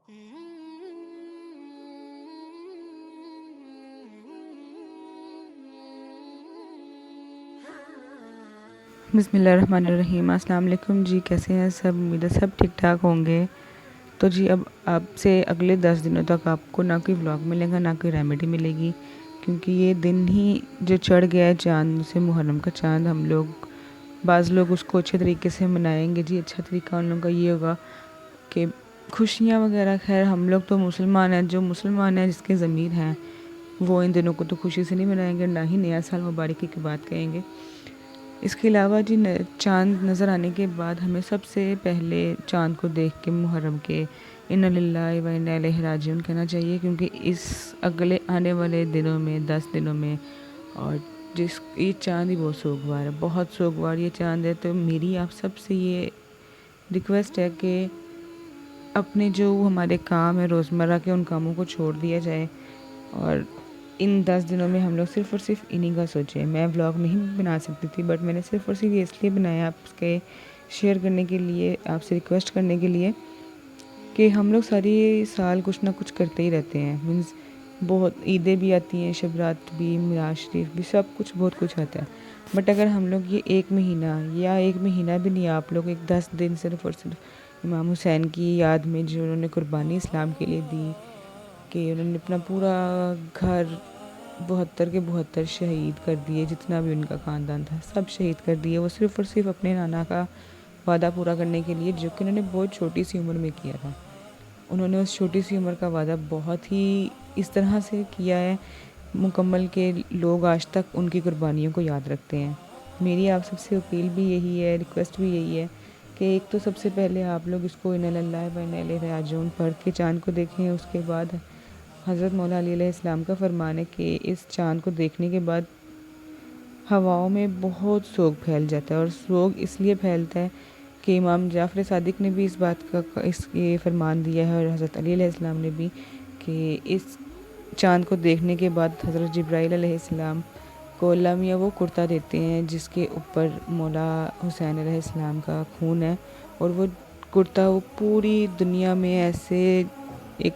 بسم اللہ الرحمن الرحیم۔ السلام علیکم جی، کیسے ہیں سب؟ امید ہے سب ٹھیک ٹھاک ہوں گے۔ تو جی اب آپ سے اگلے 10 دنوں تک آپ کو نہ کوئی ولاگ ملے گا، نہ کوئی ریمیڈی ملے گی، کیونکہ یہ دن ہی جو چڑھ گیا ہے چاند سے، محرم کا چاند، ہم لوگ بعض لوگ اس کو اچھے طریقے سے منائیں گے۔ جی اچھا طریقہ ان لوگوں کا یہ ہوگا کہ خوشیاں وغیرہ، خیر ہم لوگ تو مسلمان ہیں، جو مسلمان ہیں جس کے ضمیر ہیں وہ ان دنوں کو تو خوشی سے نہیں منائیں گے، نہ ہی نیا سال مبارکی کی بات کہیں گے۔ اس کے علاوہ جی چاند نظر آنے کے بعد ہمیں سب سے پہلے چاند کو دیکھ کے محرم کے انا للہ و انا الیہ راجعون کہنا چاہیے، کیونکہ اس اگلے آنے والے دنوں میں 10 دنوں میں اور یہ چاند ہی بہت سوگوار ہے، بہت سوگوار یہ چاند ہے۔ تو میری آپ سب سے یہ ریکویسٹ ہے کہ اپنے جو ہمارے کام ہیں روزمرہ کے، ان کاموں کو چھوڑ دیا جائے اور ان 10 دنوں میں ہم لوگ صرف اور صرف انہی کا سوچیں۔ میں ولاگ نہیں بنا سکتی تھی، بٹ میں نے صرف اور صرف یہ اس لیے بنایا آپ کے شیئر کرنے کے لیے، آپ سے ریکویسٹ کرنے کے لیے کہ ہم لوگ ساری سال کچھ نہ کچھ کرتے ہی رہتے ہیں، مینس بہت عیدیں بھی آتی ہیں، شب رات بھی، میراج شریف بھی، سب کچھ بہت کچھ آتا ہے، بٹ اگر ہم لوگ یہ ایک مہینہ بھی نہیں، آپ لوگ ایک 10 دن صرف اور صرف امام حسین کی یاد میں، جو انہوں نے قربانی اسلام کے لیے دی، کہ انہوں نے اپنا پورا گھر 72 کے 72 شہید کر دیے، جتنا بھی ان کا خاندان تھا سب شہید کر دیے، وہ صرف اور صرف اپنے نانا کا وعدہ پورا کرنے کے لیے، جو کہ انہوں نے بہت چھوٹی سی عمر میں کیا تھا۔ انہوں نے اس چھوٹی سی عمر کا وعدہ بہت ہی اس طرح سے کیا ہے مکمل، کہ لوگ آج تک ان کی قربانیوں کو یاد رکھتے ہیں۔ میری آپ سب سے اپیل بھی یہی ہے، ریکویسٹ بھی یہی ہے کہ ایک تو سب سے پہلے آپ لوگ اس کو انا للہ و انا الیہ راجعون پڑھ کے چاند کو دیکھیں۔ اس کے بعد حضرت مولا علی علیہ السلام کا فرمان ہے کہ اس چاند کو دیکھنے کے بعد ہواؤں میں بہت سوگ پھیل جاتا ہے، اور سوگ اس لیے پھیلتا ہے کہ امام جعفر صادق نے بھی اس بات کا یہ فرمان دیا ہے، اور حضرت علی علیہ السلام نے بھی، کہ اس چاند کو دیکھنے کے بعد حضرت جبرائیل علیہ السلام کو اللہ میاں وہ کرتا دیتے ہیں جس کے اوپر مولا حسین علیہ السلام کا خون ہے، اور وہ کرتا وہ پوری دنیا میں ایسے ایک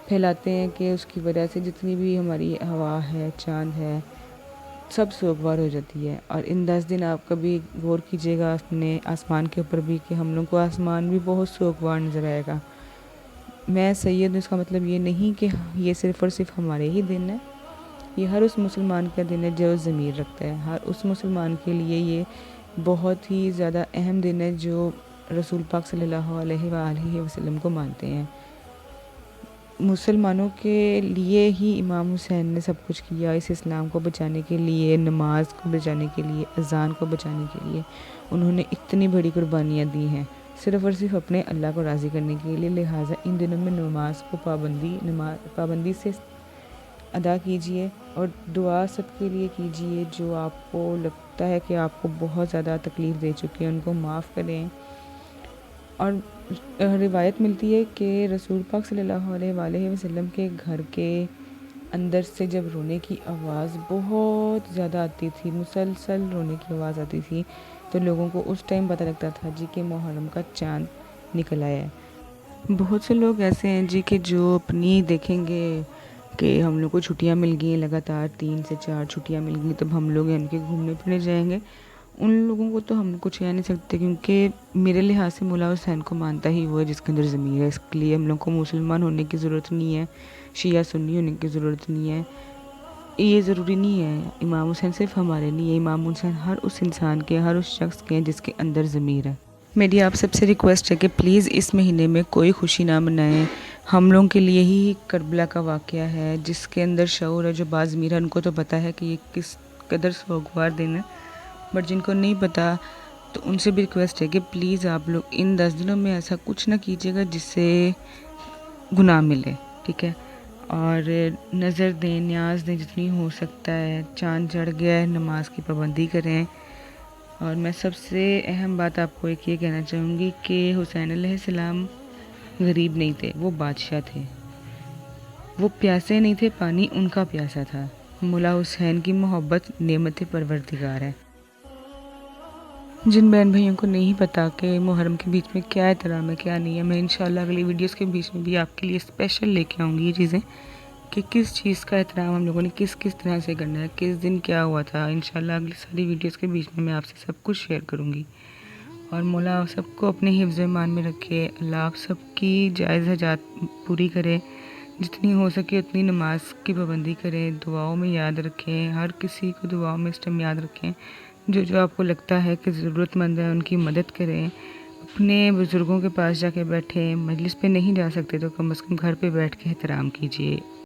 پھیلاتے ہیں کہ اس کی وجہ سے جتنی بھی ہماری ہوا ہے، چاند ہے، سب سوگوار ہو جاتی ہے۔ اور ان 10 دن آپ کبھی غور کیجیے گا اپنے آسمان کے اوپر بھی، کہ ہم لوگ کو آسمان بھی بہت سوگوار نظر آئے گا۔ میں سید ہوں، اس کا مطلب یہ نہیں کہ یہ صرف اور صرف ہمارے ہی دن ہے، یہ ہر اس مسلمان کا دن ہے جو ضمیر رکھتا ہے، ہر اس مسلمان کے لیے یہ بہت ہی زیادہ اہم دن ہے جو رسول پاک صلی اللہ علیہ وآلہ وسلم کو مانتے ہیں۔ مسلمانوں کے لیے ہی امام حسین نے سب کچھ کیا، اس اسلام کو بچانے کے لیے، نماز کو بچانے کے لیے، اذان کو بچانے کے لیے انہوں نے اتنی بڑی قربانیاں دی ہیں، صرف اور صرف اپنے اللہ کو راضی کرنے کے لیے۔ لہٰذا ان دنوں میں نماز کو پابندی سے ادا کیجیے، اور دعا سب کے لیے کیجیے جو آپ کو لگتا ہے کہ آپ کو بہت زیادہ تکلیف دے چکے ہیں، ان کو معاف کریں۔ اور روایت ملتی ہے کہ رسول پاک صلی اللہ علیہ وآلہ وسلم کے گھر کے اندر سے جب رونے کی آواز بہت زیادہ آتی تھی، مسلسل رونے کی آواز آتی تھی، تو لوگوں کو اس ٹائم پتہ لگتا تھا جی کہ محرم کا چاند نکل آیا ہے۔ بہت سے لوگ ایسے ہیں جی کہ جو اپنی دیکھیں گے کہ ہم لوگ کو چھٹیاں مل گئی ہیں، لگاتار 3 سے 4 چھٹیاں مل گئی، تب ہم لوگ ان کے گھومنے پھرنے جائیں گے۔ ان لوگوں کو تو ہم کچھ کہہ نہیں سکتے، کیونکہ میرے لحاظ سے مولا حسین کو مانتا ہی وہ ہے جس کے اندر ضمیر ہے۔ اس کے لیے ہم لوگ کو مسلمان ہونے کی ضرورت نہیں ہے، شیعہ سنی ہونے کی ضرورت نہیں ہے، یہ ضروری نہیں ہے۔ امام حسین صرف ہمارے نہیں ہے، امام حسین ہر اس انسان کے، ہر اس شخص کے جس کے اندر ضمیر ہے۔ میری آپ سب سے ریکویسٹ ہے کہ پلیز اس مہینے میں کوئی خوشی نہ منائیں۔ ہم لوگوں کے لیے ہی کربلا کا واقعہ ہے، جس کے اندر شعور ہے، جو باضمیر ہے ان کو تو پتہ ہے کہ یہ کس قدر سوگوار دن ہے، بٹ جن کو نہیں پتہ تو ان سے بھی ریکویسٹ ہے کہ پلیز آپ لوگ ان 10 دنوں میں ایسا کچھ نہ کیجیے گا جس سے گناہ ملے، ٹھیک ہے؟ اور نظر دیں، نیاز دیں جتنی ہو سکتا ہے، چاند چڑھ گیا ہے، نماز کی پابندی کریں۔ اور میں سب سے اہم بات آپ کو ایک یہ کہنا چاہوں گی کہ حسین علیہ السلام غریب نہیں تھے، وہ بادشاہ تھے، وہ پیاسے نہیں تھے، پانی ان کا پیاسا تھا۔ مولا حسین کی محبت نعمت پروردگار ہے۔ جن بہن بھائیوں کو نہیں پتہ کہ محرم کے بیچ میں کیا احترام ہے کیا نہیں ہے، میں انشاءاللہ اگلی ویڈیوز کے بیچ میں بھی آپ کے لیے اسپیشل لے کے آؤں گی یہ چیزیں کہ کس چیز کا احترام ہم لوگوں نے کس کس طرح سے کرنا ہے، کس دن کیا ہوا تھا۔ انشاءاللہ اگلی ساری ویڈیوز کے بیچ میں آپ سے سب کچھ شیئر کروں گی، اور مولا آپ سب کو اپنے حفظ ایمان میں رکھے، اللہ آپ سب کی جائز حاجات پوری کرے، جتنی ہو سکے اتنی نماز کی پابندی کریں، دعاؤں میں یاد رکھیں، ہر کسی کو دعاؤں میں اس ٹائم یاد رکھیں، جو آپ کو لگتا ہے کہ ضرورت مند ہے ان کی مدد کریں، اپنے بزرگوں کے پاس جا کے بیٹھیں، مجلس پہ نہیں جا سکتے تو کم از کم گھر پہ بیٹھ کے احترام کیجیے۔